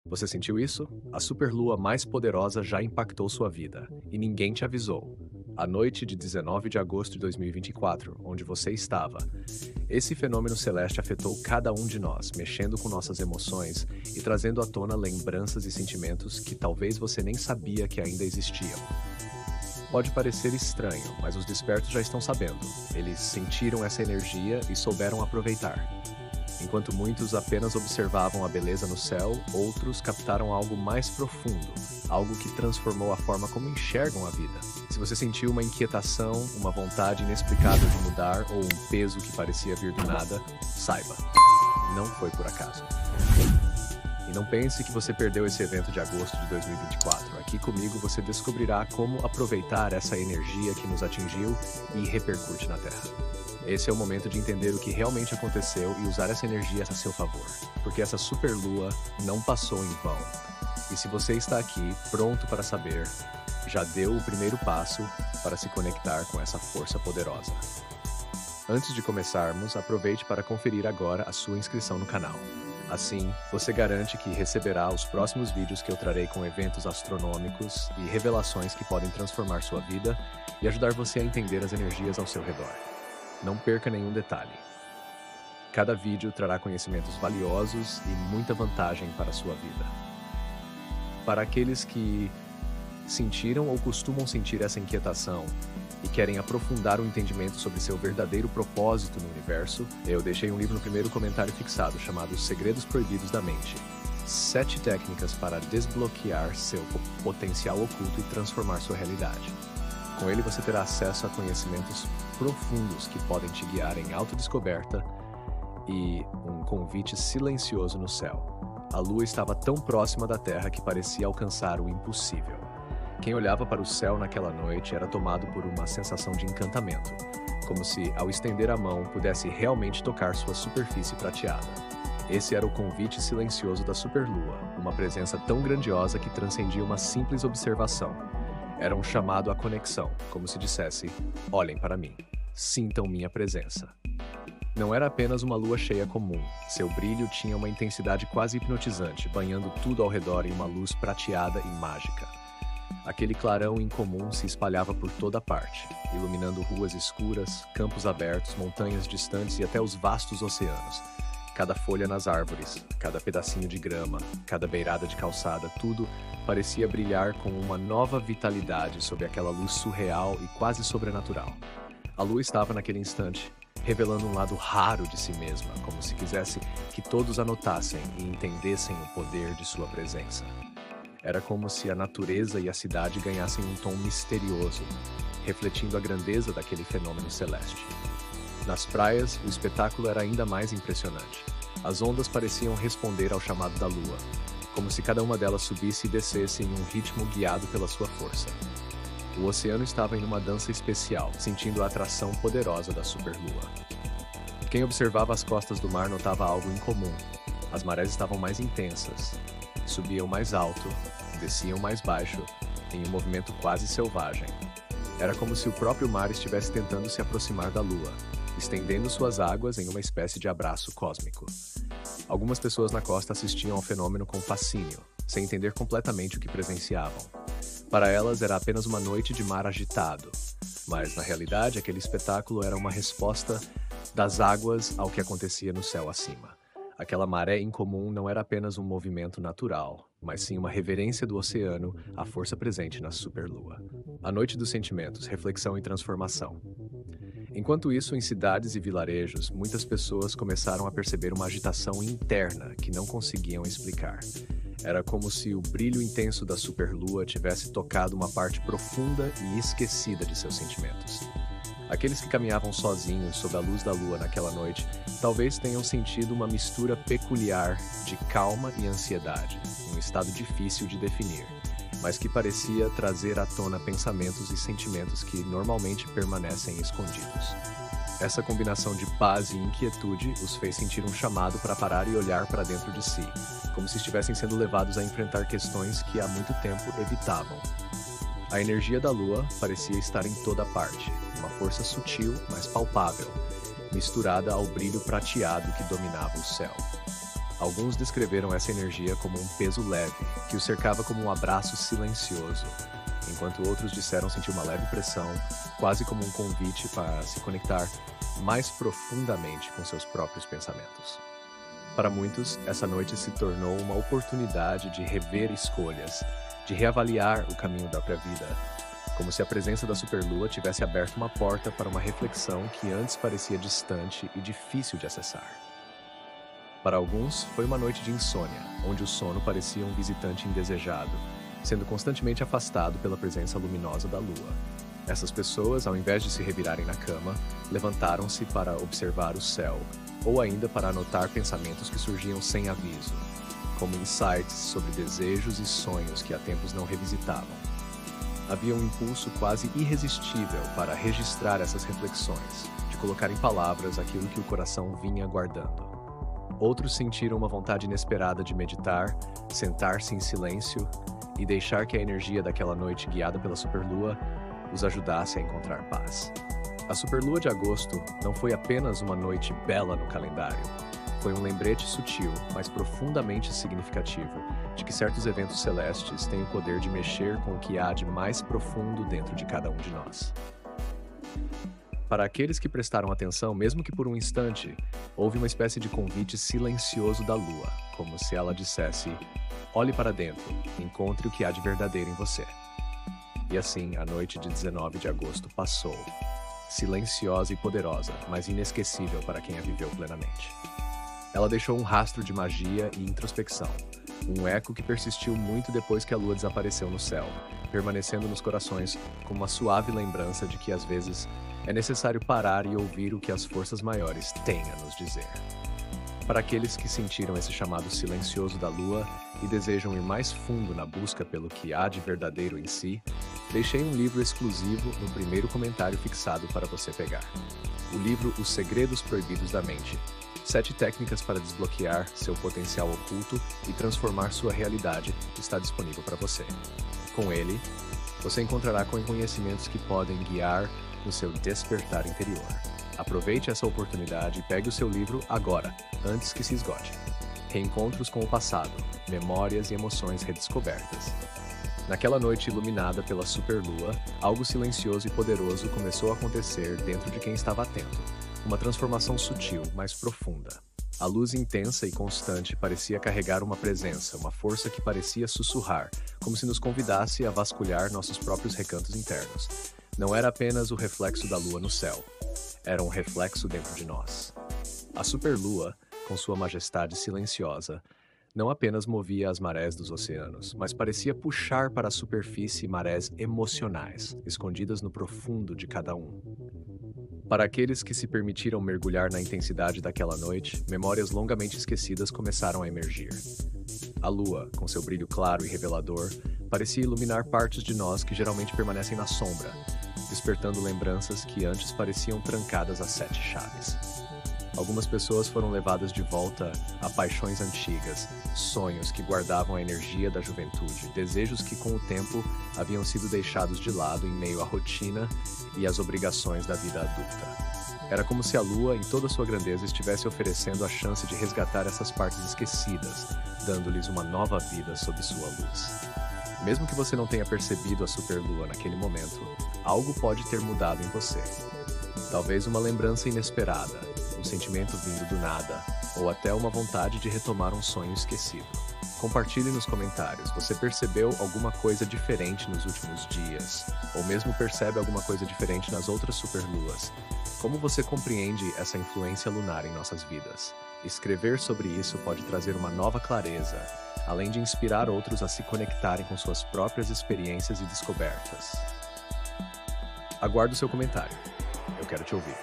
Você sentiu isso? A superlua mais poderosa já impactou sua vida, e ninguém te avisou. A noite de 19 de agosto de 2024, onde você estava, esse fenômeno celeste afetou cada um de nós, mexendo com nossas emoções e trazendo à tona lembranças e sentimentos que talvez você nem sabia que ainda existiam. Pode parecer estranho, mas os despertos já estão sabendo. Eles sentiram essa energia e souberam aproveitar. Enquanto muitos apenas observavam a beleza no céu, outros captaram algo mais profundo, algo que transformou a forma como enxergam a vida. Se você sentiu uma inquietação, uma vontade inexplicável de mudar ou um peso que parecia vir do nada, saiba, não foi por acaso. E não pense que você perdeu esse evento de agosto de 2024. Aqui comigo você descobrirá como aproveitar essa energia que nos atingiu e repercute na Terra. Esse é o momento de entender o que realmente aconteceu e usar essa energia a seu favor, porque essa superlua não passou em vão. E se você está aqui, pronto para saber, já deu o primeiro passo para se conectar com essa força poderosa. Antes de começarmos, aproveite para conferir agora a sua inscrição no canal. Assim, você garante que receberá os próximos vídeos que eu trarei com eventos astronômicos e revelações que podem transformar sua vida e ajudar você a entender as energias ao seu redor. Não perca nenhum detalhe. Cada vídeo trará conhecimentos valiosos e muita vantagem para a sua vida. Para aqueles que sentiram ou costumam sentir essa inquietação e querem aprofundar o entendimento sobre seu verdadeiro propósito no universo, eu deixei um livro no primeiro comentário fixado chamado Segredos Proibidos da Mente. 7 técnicas para desbloquear seu potencial oculto e transformar sua realidade. Com ele você terá acesso a conhecimentos profundos que podem te guiar em autodescoberta e um convite silencioso no céu. A lua estava tão próxima da Terra que parecia alcançar o impossível. Quem olhava para o céu naquela noite era tomado por uma sensação de encantamento, como se, ao estender a mão, pudesse realmente tocar sua superfície prateada. Esse era o convite silencioso da superlua, uma presença tão grandiosa que transcendia uma simples observação. Era um chamado à conexão, como se dissesse, olhem para mim, sintam minha presença. Não era apenas uma lua cheia comum, seu brilho tinha uma intensidade quase hipnotizante, banhando tudo ao redor em uma luz prateada e mágica. Aquele clarão incomum se espalhava por toda parte, iluminando ruas escuras, campos abertos, montanhas distantes e até os vastos oceanos. Cada folha nas árvores, cada pedacinho de grama, cada beirada de calçada, tudo parecia brilhar com uma nova vitalidade sob aquela luz surreal e quase sobrenatural. A lua estava naquele instante, revelando um lado raro de si mesma, como se quisesse que todos a notassem e entendessem o poder de sua presença. Era como se a natureza e a cidade ganhassem um tom misterioso, refletindo a grandeza daquele fenômeno celeste. Nas praias, o espetáculo era ainda mais impressionante. As ondas pareciam responder ao chamado da lua, como se cada uma delas subisse e descesse em um ritmo guiado pela sua força. O oceano estava em uma dança especial, sentindo a atração poderosa da superlua. Quem observava as costas do mar notava algo incomum. As marés estavam mais intensas, subiam mais alto, desciam mais baixo, em um movimento quase selvagem. Era como se o próprio mar estivesse tentando se aproximar da lua, estendendo suas águas em uma espécie de abraço cósmico. Algumas pessoas na costa assistiam ao fenômeno com fascínio, sem entender completamente o que presenciavam. Para elas era apenas uma noite de mar agitado, mas na realidade aquele espetáculo era uma resposta das águas ao que acontecia no céu acima. Aquela maré incomum não era apenas um movimento natural, mas sim uma reverência do oceano à força presente na superlua. A noite dos sentimentos, reflexão e transformação. Enquanto isso, em cidades e vilarejos, muitas pessoas começaram a perceber uma agitação interna que não conseguiam explicar. Era como se o brilho intenso da superlua tivesse tocado uma parte profunda e esquecida de seus sentimentos. Aqueles que caminhavam sozinhos sob a luz da lua naquela noite talvez tenham sentido uma mistura peculiar de calma e ansiedade, um estado difícil de definir, mas que parecia trazer à tona pensamentos e sentimentos que normalmente permanecem escondidos. Essa combinação de paz e inquietude os fez sentir um chamado para parar e olhar para dentro de si, como se estivessem sendo levados a enfrentar questões que há muito tempo evitavam. A energia da lua parecia estar em toda parte, uma força sutil, mas palpável, misturada ao brilho prateado que dominava o céu. Alguns descreveram essa energia como um peso leve, que o cercava como um abraço silencioso, enquanto outros disseram sentir uma leve pressão, quase como um convite para se conectar mais profundamente com seus próprios pensamentos. Para muitos, essa noite se tornou uma oportunidade de rever escolhas, de reavaliar o caminho da própria vida, como se a presença da superlua tivesse aberto uma porta para uma reflexão que antes parecia distante e difícil de acessar. Para alguns, foi uma noite de insônia, onde o sono parecia um visitante indesejado, sendo constantemente afastado pela presença luminosa da lua. Essas pessoas, ao invés de se revirarem na cama, levantaram-se para observar o céu, ou ainda para anotar pensamentos que surgiam sem aviso, como insights sobre desejos e sonhos que há tempos não revisitavam. Havia um impulso quase irresistível para registrar essas reflexões, de colocar em palavras aquilo que o coração vinha guardando. Outros sentiram uma vontade inesperada de meditar, sentar-se em silêncio e deixar que a energia daquela noite guiada pela superlua os ajudasse a encontrar paz. A superlua de agosto não foi apenas uma noite bela no calendário. Foi um lembrete sutil, mas profundamente significativo, de que certos eventos celestes têm o poder de mexer com o que há de mais profundo dentro de cada um de nós. Para aqueles que prestaram atenção, mesmo que por um instante, houve uma espécie de convite silencioso da lua, como se ela dissesse: olhe para dentro, encontre o que há de verdadeiro em você. E assim, a noite de 19 de agosto passou, silenciosa e poderosa, mas inesquecível para quem a viveu plenamente. Ela deixou um rastro de magia e introspecção, um eco que persistiu muito depois que a lua desapareceu no céu, permanecendo nos corações como uma suave lembrança de que às vezes é necessário parar e ouvir o que as forças maiores têm a nos dizer. Para aqueles que sentiram esse chamado silencioso da lua e desejam ir mais fundo na busca pelo que há de verdadeiro em si, deixei um livro exclusivo no primeiro comentário fixado para você pegar. O livro Os Segredos Proibidos da Mente. 7 técnicas para desbloquear seu potencial oculto e transformar sua realidade está disponível para você. Com ele, você encontrará conhecimentos que podem guiar no seu despertar interior. Aproveite essa oportunidade e pegue o seu livro agora, antes que se esgote. Reencontros com o passado, memórias e emoções redescobertas. Naquela noite iluminada pela superlua, algo silencioso e poderoso começou a acontecer dentro de quem estava atento. Uma transformação sutil, mas profunda. A luz intensa e constante parecia carregar uma presença, uma força que parecia sussurrar, como se nos convidasse a vasculhar nossos próprios recantos internos. Não era apenas o reflexo da lua no céu. Era um reflexo dentro de nós. A superlua, com sua majestade silenciosa, não apenas movia as marés dos oceanos, mas parecia puxar para a superfície marés emocionais, escondidas no profundo de cada um. Para aqueles que se permitiram mergulhar na intensidade daquela noite, memórias longamente esquecidas começaram a emergir. A lua, com seu brilho claro e revelador, parecia iluminar partes de nós que geralmente permanecem na sombra, despertando lembranças que antes pareciam trancadas a 7 chaves. Algumas pessoas foram levadas de volta a paixões antigas, sonhos que guardavam a energia da juventude, desejos que com o tempo haviam sido deixados de lado em meio à rotina e às obrigações da vida adulta. Era como se a lua, em toda sua grandeza, estivesse oferecendo a chance de resgatar essas partes esquecidas, dando-lhes uma nova vida sob sua luz. Mesmo que você não tenha percebido a superlua naquele momento, algo pode ter mudado em você. Talvez uma lembrança inesperada, um sentimento vindo do nada, ou até uma vontade de retomar um sonho esquecido. Compartilhe nos comentários, você percebeu alguma coisa diferente nos últimos dias? Ou mesmo percebe alguma coisa diferente nas outras superluas? Como você compreende essa influência lunar em nossas vidas? Escrever sobre isso pode trazer uma nova clareza, além de inspirar outros a se conectarem com suas próprias experiências e descobertas. Aguardo seu comentário. Eu quero te ouvir.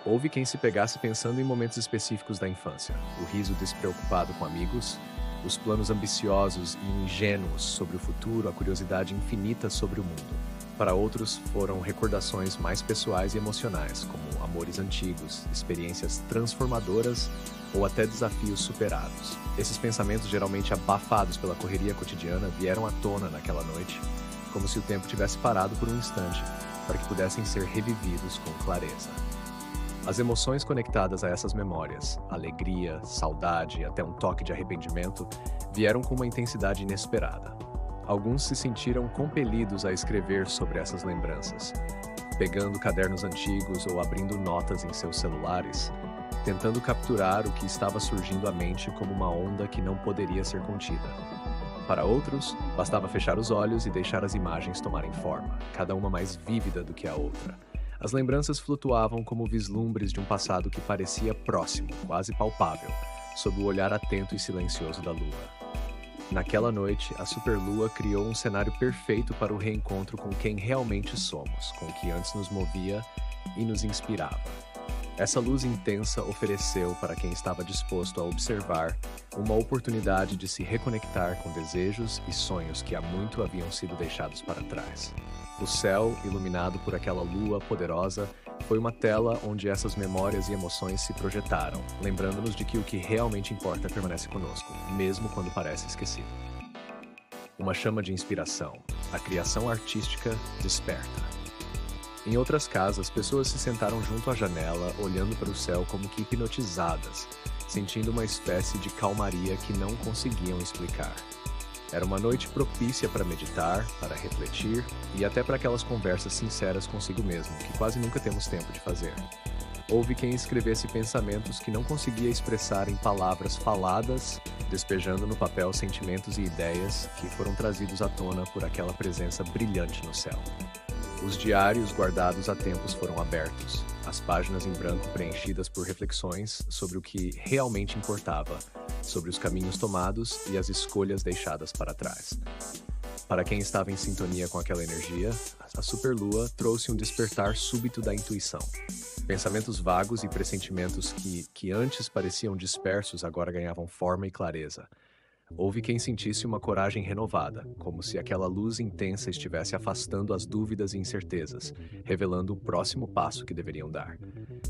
Houve quem se pegasse pensando em momentos específicos da infância, o riso despreocupado com amigos, os planos ambiciosos e ingênuos sobre o futuro, a curiosidade infinita sobre o mundo. Para outros, foram recordações mais pessoais e emocionais, como amores antigos, experiências transformadoras ou até desafios superados. Esses pensamentos, geralmente abafados pela correria cotidiana, vieram à tona naquela noite, como se o tempo tivesse parado por um instante, para que pudessem ser revividos com clareza. As emoções conectadas a essas memórias, alegria, saudade e até um toque de arrependimento, vieram com uma intensidade inesperada. Alguns se sentiram compelidos a escrever sobre essas lembranças, pegando cadernos antigos ou abrindo notas em seus celulares, tentando capturar o que estava surgindo à mente como uma onda que não poderia ser contida. Para outros, bastava fechar os olhos e deixar as imagens tomarem forma, cada uma mais vívida do que a outra. As lembranças flutuavam como vislumbres de um passado que parecia próximo, quase palpável, sob o olhar atento e silencioso da lua. Naquela noite, a superlua criou um cenário perfeito para o reencontro com quem realmente somos, com o que antes nos movia e nos inspirava. Essa luz intensa ofereceu para quem estava disposto a observar uma oportunidade de se reconectar com desejos e sonhos que há muito haviam sido deixados para trás. O céu, iluminado por aquela lua poderosa, foi uma tela onde essas memórias e emoções se projetaram, lembrando-nos de que o que realmente importa permanece conosco, mesmo quando parece esquecido. Uma chama de inspiração. A criação artística desperta. Em outras casas, pessoas se sentaram junto à janela, olhando para o céu como que hipnotizadas, sentindo uma espécie de calmaria que não conseguiam explicar. Era uma noite propícia para meditar, para refletir e até para aquelas conversas sinceras consigo mesmo, que quase nunca temos tempo de fazer. Houve quem escrevesse pensamentos que não conseguia expressar em palavras faladas, despejando no papel sentimentos e ideias que foram trazidos à tona por aquela presença brilhante no céu. Os diários guardados há tempos foram abertos, as páginas em branco preenchidas por reflexões sobre o que realmente importava, sobre os caminhos tomados e as escolhas deixadas para trás. Para quem estava em sintonia com aquela energia, a superlua trouxe um despertar súbito da intuição. Pensamentos vagos e pressentimentos que antes pareciam dispersos agora ganhavam forma e clareza. Houve quem sentisse uma coragem renovada, como se aquela luz intensa estivesse afastando as dúvidas e incertezas, revelando o próximo passo que deveriam dar.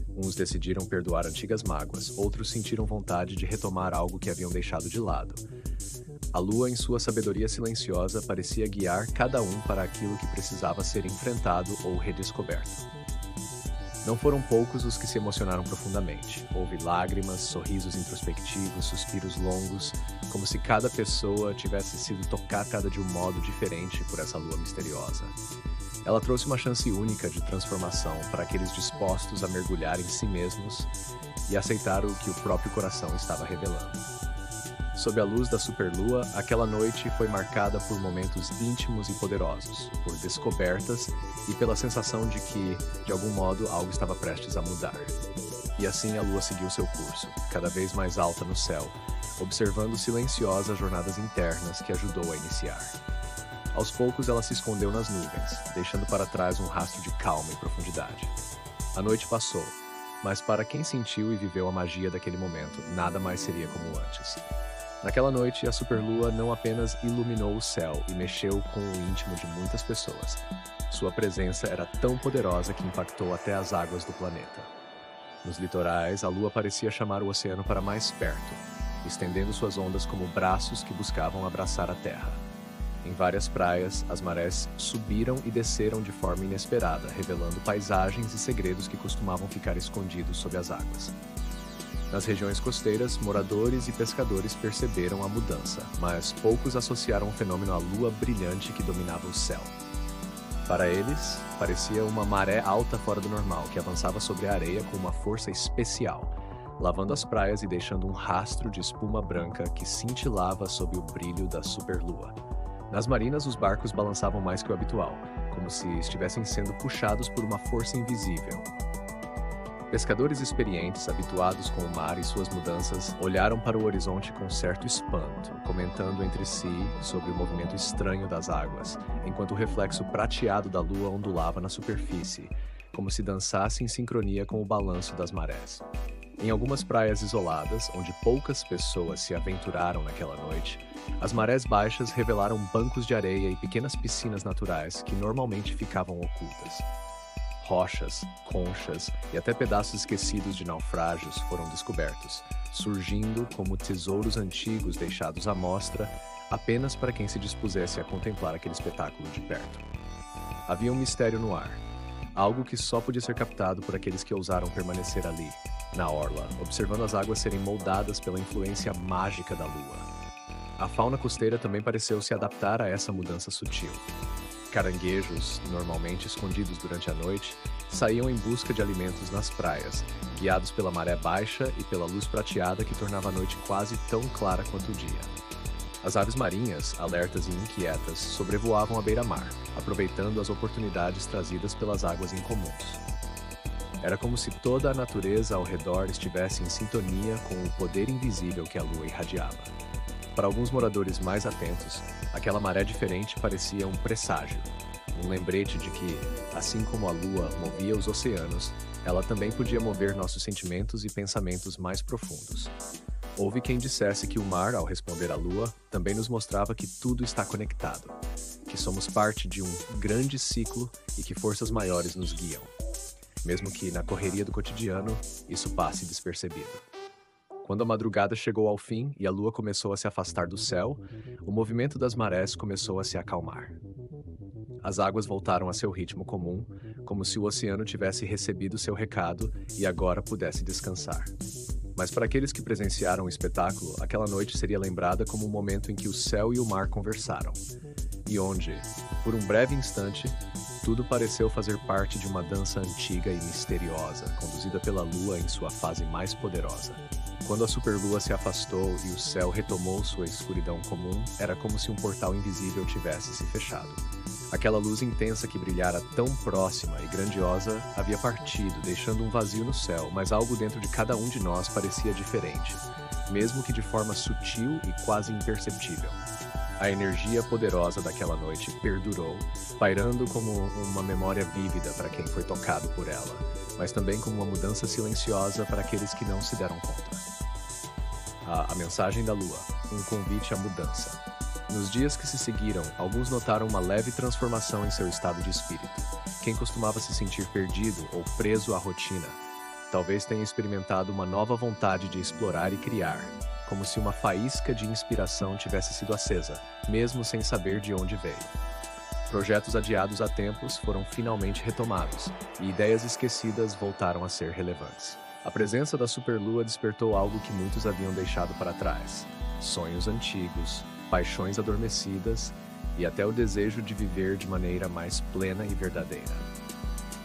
Uns decidiram perdoar antigas mágoas, outros sentiram vontade de retomar algo que haviam deixado de lado. A lua, em sua sabedoria silenciosa, parecia guiar cada um para aquilo que precisava ser enfrentado ou redescoberto. Não foram poucos os que se emocionaram profundamente. Houve lágrimas, sorrisos introspectivos, suspiros longos, como se cada pessoa tivesse sido tocada de um modo diferente por essa lua misteriosa. Ela trouxe uma chance única de transformação para aqueles dispostos a mergulhar em si mesmos e aceitar o que o próprio coração estava revelando. Sob a luz da superlua, aquela noite foi marcada por momentos íntimos e poderosos, por descobertas e pela sensação de que, de algum modo, algo estava prestes a mudar. E assim a lua seguiu seu curso, cada vez mais alta no céu, observando silenciosas jornadas internas que ajudou a iniciar. Aos poucos ela se escondeu nas nuvens, deixando para trás um rastro de calma e profundidade. A noite passou, mas para quem sentiu e viveu a magia daquele momento, nada mais seria como antes. Naquela noite, a superlua não apenas iluminou o céu e mexeu com o íntimo de muitas pessoas. Sua presença era tão poderosa que impactou até as águas do planeta. Nos litorais, a lua parecia chamar o oceano para mais perto, estendendo suas ondas como braços que buscavam abraçar a terra. Em várias praias, as marés subiram e desceram de forma inesperada, revelando paisagens e segredos que costumavam ficar escondidos sob as águas. Nas regiões costeiras, moradores e pescadores perceberam a mudança, mas poucos associaram o fenômeno à lua brilhante que dominava o céu. Para eles, parecia uma maré alta fora do normal, que avançava sobre a areia com uma força especial, lavando as praias e deixando um rastro de espuma branca que cintilava sob o brilho da superlua. Nas marinas, os barcos balançavam mais que o habitual, como se estivessem sendo puxados por uma força invisível. Pescadores experientes, habituados com o mar e suas mudanças, olharam para o horizonte com certo espanto, comentando entre si sobre o movimento estranho das águas, enquanto o reflexo prateado da lua ondulava na superfície, como se dançasse em sincronia com o balanço das marés. Em algumas praias isoladas, onde poucas pessoas se aventuraram naquela noite, as marés baixas revelaram bancos de areia e pequenas piscinas naturais que normalmente ficavam ocultas. Rochas, conchas e até pedaços esquecidos de naufrágios foram descobertos, surgindo como tesouros antigos deixados à mostra apenas para quem se dispusesse a contemplar aquele espetáculo de perto. Havia um mistério no ar. algo que só podia ser captado por aqueles que ousaram permanecer ali, na orla, observando as águas serem moldadas pela influência mágica da lua. A fauna costeira também pareceu se adaptar a essa mudança sutil. Caranguejos, normalmente escondidos durante a noite, saíam em busca de alimentos nas praias, guiados pela maré baixa e pela luz prateada que tornava a noite quase tão clara quanto o dia. As aves marinhas, alertas e inquietas, sobrevoavam a beira-mar, aproveitando as oportunidades trazidas pelas águas incomuns. Era como se toda a natureza ao redor estivesse em sintonia com o poder invisível que a lua irradiava. Para alguns moradores mais atentos, aquela maré diferente parecia um presságio, um lembrete de que, assim como a lua movia os oceanos, ela também podia mover nossos sentimentos e pensamentos mais profundos. Houve quem dissesse que o mar, ao responder à lua, também nos mostrava que tudo está conectado, que somos parte de um grande ciclo e que forças maiores nos guiam, mesmo que na correria do cotidiano isso passe despercebido. Quando a madrugada chegou ao fim e a lua começou a se afastar do céu, o movimento das marés começou a se acalmar. As águas voltaram a seu ritmo comum, como se o oceano tivesse recebido seu recado e agora pudesse descansar. Mas para aqueles que presenciaram o espetáculo, aquela noite seria lembrada como um momento em que o céu e o mar conversaram, e onde, por um breve instante, tudo pareceu fazer parte de uma dança antiga e misteriosa, conduzida pela lua em sua fase mais poderosa. Quando a superlua se afastou e o céu retomou sua escuridão comum, era como se um portal invisível tivesse se fechado. Aquela luz intensa que brilhara tão próxima e grandiosa havia partido, deixando um vazio no céu, mas algo dentro de cada um de nós parecia diferente, mesmo que de forma sutil e quase imperceptível. A energia poderosa daquela noite perdurou, pairando como uma memória vívida para quem foi tocado por ela, mas também como uma mudança silenciosa para aqueles que não se deram conta. A mensagem da lua, um convite à mudança. Nos dias que se seguiram, alguns notaram uma leve transformação em seu estado de espírito. Quem costumava se sentir perdido ou preso à rotina, talvez tenha experimentado uma nova vontade de explorar e criar, como se uma faísca de inspiração tivesse sido acesa, mesmo sem saber de onde veio. Projetos adiados há tempos foram finalmente retomados, e ideias esquecidas voltaram a ser relevantes. A presença da superlua despertou algo que muitos haviam deixado para trás: sonhos antigos, paixões adormecidas e até o desejo de viver de maneira mais plena e verdadeira.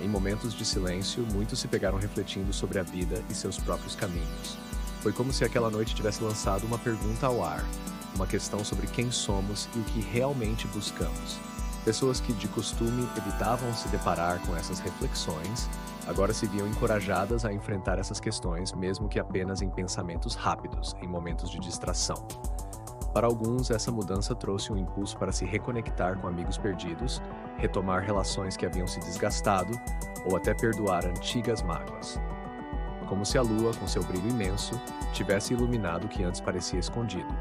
Em momentos de silêncio, muitos se pegaram refletindo sobre a vida e seus próprios caminhos. Foi como se aquela noite tivesse lançado uma pergunta ao ar, uma questão sobre quem somos e o que realmente buscamos. Pessoas que, de costume, evitavam se deparar com essas reflexões, agora se viam encorajadas a enfrentar essas questões, mesmo que apenas em pensamentos rápidos, em momentos de distração. Para alguns, essa mudança trouxe um impulso para se reconectar com amigos perdidos, retomar relações que haviam se desgastado ou até perdoar antigas mágoas. Como se a lua, com seu brilho imenso, tivesse iluminado o que antes parecia escondido.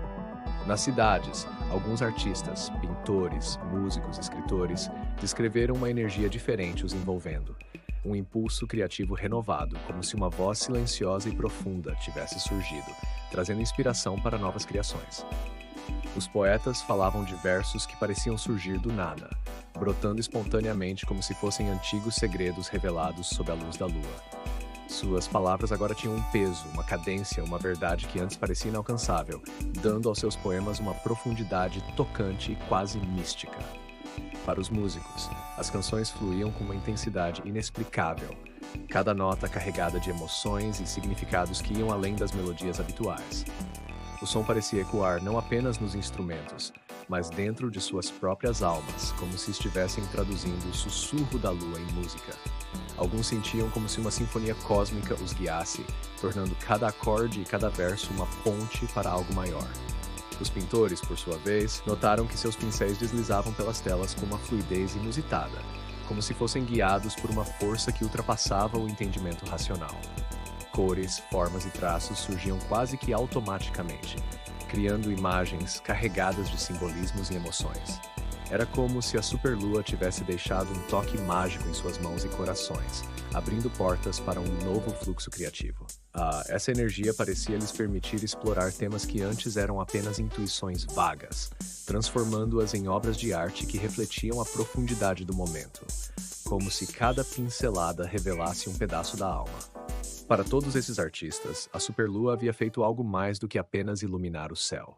Nas cidades, alguns artistas, pintores, músicos, escritores, descreveram uma energia diferente os envolvendo. Um impulso criativo renovado, como se uma voz silenciosa e profunda tivesse surgido, trazendo inspiração para novas criações. Os poetas falavam de versos que pareciam surgir do nada, brotando espontaneamente como se fossem antigos segredos revelados sob a luz da lua. Suas palavras agora tinham um peso, uma cadência, uma verdade que antes parecia inalcançável, dando aos seus poemas uma profundidade tocante e quase mística. Para os músicos, as canções fluíam com uma intensidade inexplicável, cada nota carregada de emoções e significados que iam além das melodias habituais. O som parecia ecoar não apenas nos instrumentos, mas dentro de suas próprias almas, como se estivessem traduzindo o sussurro da lua em música. Alguns sentiam como se uma sinfonia cósmica os guiasse, tornando cada acorde e cada verso uma ponte para algo maior. Os pintores, por sua vez, notaram que seus pincéis deslizavam pelas telas com uma fluidez inusitada, como se fossem guiados por uma força que ultrapassava o entendimento racional. Cores, formas e traços surgiam quase que automaticamente, criando imagens carregadas de simbolismos e emoções. Era como se a superlua tivesse deixado um toque mágico em suas mãos e corações, abrindo portas para um novo fluxo criativo. Essa energia parecia lhes permitir explorar temas que antes eram apenas intuições vagas, transformando-as em obras de arte que refletiam a profundidade do momento. como se cada pincelada revelasse um pedaço da alma. Para todos esses artistas, a superlua havia feito algo mais do que apenas iluminar o céu.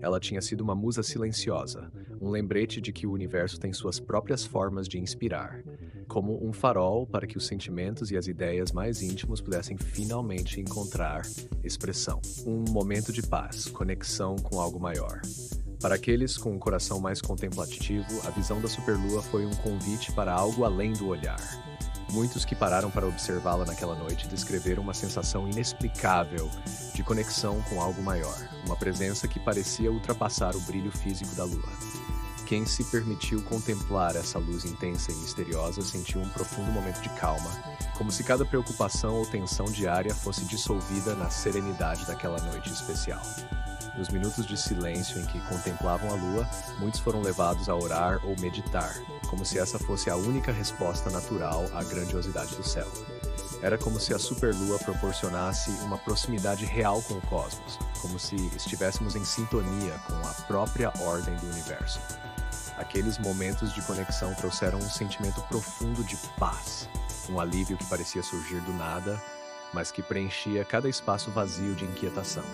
Ela tinha sido uma musa silenciosa, um lembrete de que o universo tem suas próprias formas de inspirar, como um farol para que os sentimentos e as ideias mais íntimos pudessem finalmente encontrar expressão. Um momento de paz, conexão com algo maior. Para aqueles com um coração mais contemplativo, a visão da superlua foi um convite para algo além do olhar. Muitos que pararam para observá-la naquela noite descreveram uma sensação inexplicável de conexão com algo maior, uma presença que parecia ultrapassar o brilho físico da lua. Quem se permitiu contemplar essa luz intensa e misteriosa sentiu um profundo momento de calma, como se cada preocupação ou tensão diária fosse dissolvida na serenidade daquela noite especial. Nos minutos de silêncio em que contemplavam a lua, muitos foram levados a orar ou meditar, como se essa fosse a única resposta natural à grandiosidade do céu. Era como se a superlua proporcionasse uma proximidade real com o cosmos, como se estivéssemos em sintonia com a própria ordem do universo. Aqueles momentos de conexão trouxeram um sentimento profundo de paz, um alívio que parecia surgir do nada, mas que preenchia cada espaço vazio de inquietação.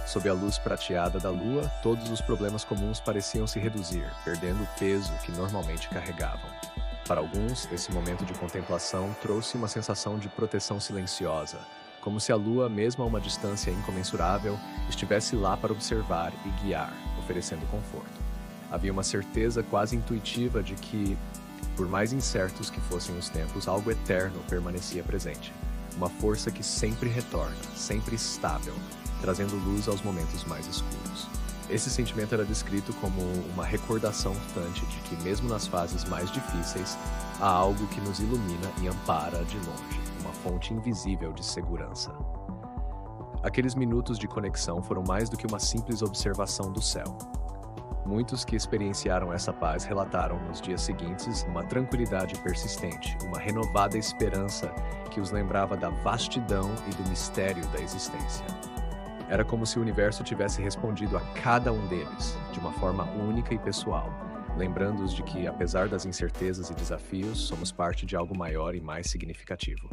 Sob a luz prateada da lua, todos os problemas comuns pareciam se reduzir, perdendo o peso que normalmente carregavam. Para alguns, esse momento de contemplação trouxe uma sensação de proteção silenciosa, como se a lua, mesmo a uma distância incomensurável, estivesse lá para observar e guiar, oferecendo conforto. Havia uma certeza quase intuitiva de que, por mais incertos que fossem os tempos, algo eterno permanecia presente. Uma força que sempre retorna, sempre estável, trazendo luz aos momentos mais escuros. Esse sentimento era descrito como uma recordação constante de que, mesmo nas fases mais difíceis, há algo que nos ilumina e ampara de longe, uma fonte invisível de segurança. Aqueles minutos de conexão foram mais do que uma simples observação do céu. Muitos que experienciaram essa paz relataram nos dias seguintes uma tranquilidade persistente, uma renovada esperança que os lembrava da vastidão e do mistério da existência. Era como se o universo tivesse respondido a cada um deles, de uma forma única e pessoal, lembrando-os de que, apesar das incertezas e desafios, somos parte de algo maior e mais significativo.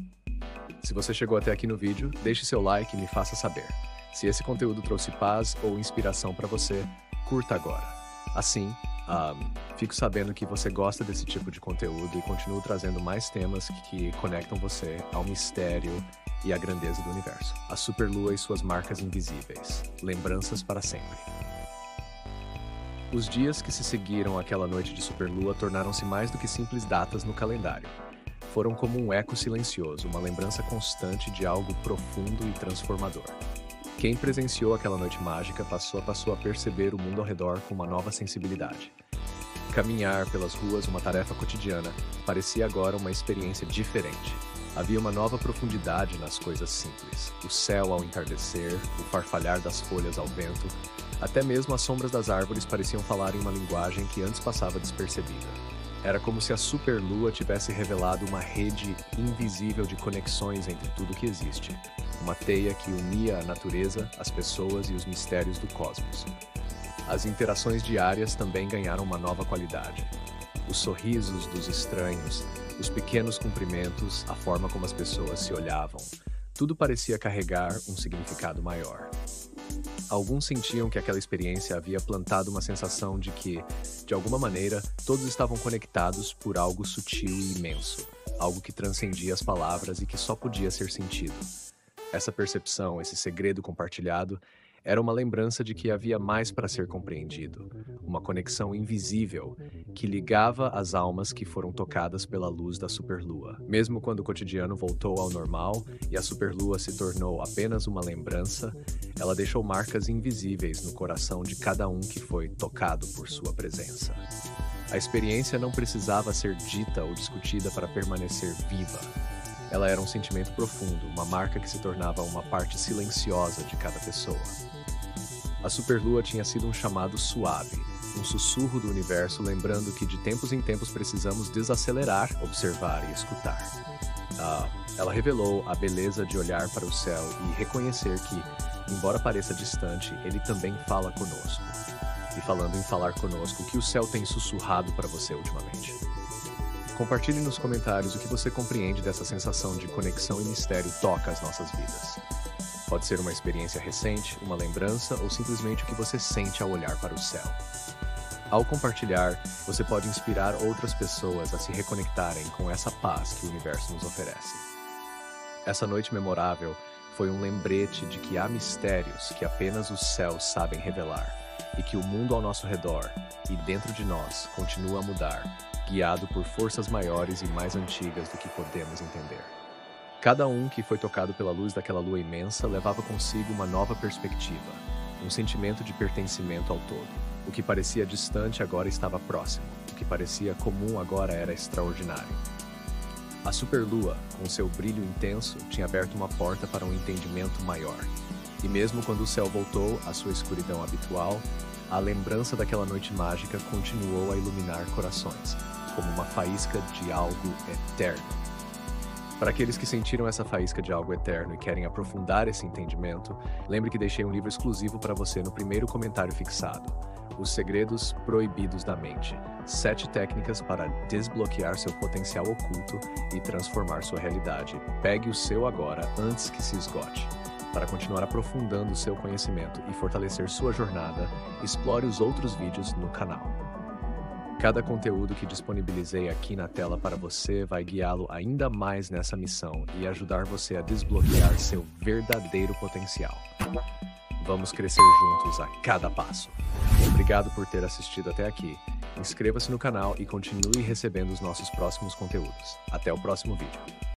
Se você chegou até aqui no vídeo, deixe seu like e me faça saber. Se esse conteúdo trouxe paz ou inspiração para você, curta agora. Assim, fico sabendo que você gosta desse tipo de conteúdo e continuo trazendo mais temas que conectam você ao mistério e à grandeza do universo. A superlua e suas marcas invisíveis. Lembranças para sempre. Os dias que se seguiram àquela noite de superlua tornaram-se mais do que simples datas no calendário. Foram como um eco silencioso, uma lembrança constante de algo profundo e transformador. Quem presenciou aquela noite mágica passou a perceber o mundo ao redor com uma nova sensibilidade. Caminhar pelas ruas, uma tarefa cotidiana, parecia agora uma experiência diferente. Havia uma nova profundidade nas coisas simples. O céu ao entardecer, o farfalhar das folhas ao vento, até mesmo as sombras das árvores pareciam falar em uma linguagem que antes passava despercebida. Era como se a superlua tivesse revelado uma rede invisível de conexões entre tudo que existe. Uma teia que unia a natureza, as pessoas e os mistérios do cosmos. As interações diárias também ganharam uma nova qualidade. Os sorrisos dos estranhos, os pequenos cumprimentos, a forma como as pessoas se olhavam, tudo parecia carregar um significado maior. Alguns sentiam que aquela experiência havia plantado uma sensação de que, de alguma maneira, todos estavam conectados por algo sutil e imenso, algo que transcendia as palavras e que só podia ser sentido. Essa percepção, esse segredo compartilhado, era uma lembrança de que havia mais para ser compreendido, uma conexão invisível que ligava as almas que foram tocadas pela luz da superlua. Mesmo quando o cotidiano voltou ao normal e a superlua se tornou apenas uma lembrança, ela deixou marcas invisíveis no coração de cada um que foi tocado por sua presença. A experiência não precisava ser dita ou discutida para permanecer viva. Ela era um sentimento profundo, uma marca que se tornava uma parte silenciosa de cada pessoa. A superlua tinha sido um chamado suave, um sussurro do universo lembrando que de tempos em tempos precisamos desacelerar, observar e escutar. Ela revelou a beleza de olhar para o céu e reconhecer que, embora pareça distante, ele também fala conosco. E falando em falar conosco, o que o céu tem sussurrado para você ultimamente? Compartilhe nos comentários o que você compreende dessa sensação de conexão e mistério toca as nossas vidas. Pode ser uma experiência recente, uma lembrança ou simplesmente o que você sente ao olhar para o céu. Ao compartilhar, você pode inspirar outras pessoas a se reconectarem com essa paz que o universo nos oferece. Essa noite memorável foi um lembrete de que há mistérios que apenas os céus sabem revelar e que o mundo ao nosso redor e dentro de nós continua a mudar, guiado por forças maiores e mais antigas do que podemos entender. Cada um que foi tocado pela luz daquela lua imensa levava consigo uma nova perspectiva, um sentimento de pertencimento ao todo. O que parecia distante agora estava próximo, o que parecia comum agora era extraordinário. A superlua, com seu brilho intenso, tinha aberto uma porta para um entendimento maior. E mesmo quando o céu voltou à sua escuridão habitual, a lembrança daquela noite mágica continuou a iluminar corações, como uma faísca de algo eterno. Para aqueles que sentiram essa faísca de algo eterno e querem aprofundar esse entendimento, lembre que deixei um livro exclusivo para você no primeiro comentário fixado. Os Segredos Proibidos da Mente. 7 técnicas para desbloquear seu potencial oculto e transformar sua realidade. Pegue o seu agora antes que se esgote. Para continuar aprofundando seu conhecimento e fortalecer sua jornada, explore os outros vídeos no canal. Cada conteúdo que disponibilizei aqui na tela para você vai guiá-lo ainda mais nessa missão e ajudar você a desbloquear seu verdadeiro potencial. Vamos crescer juntos a cada passo. Obrigado por ter assistido até aqui. Inscreva-se no canal e continue recebendo os nossos próximos conteúdos. Até o próximo vídeo.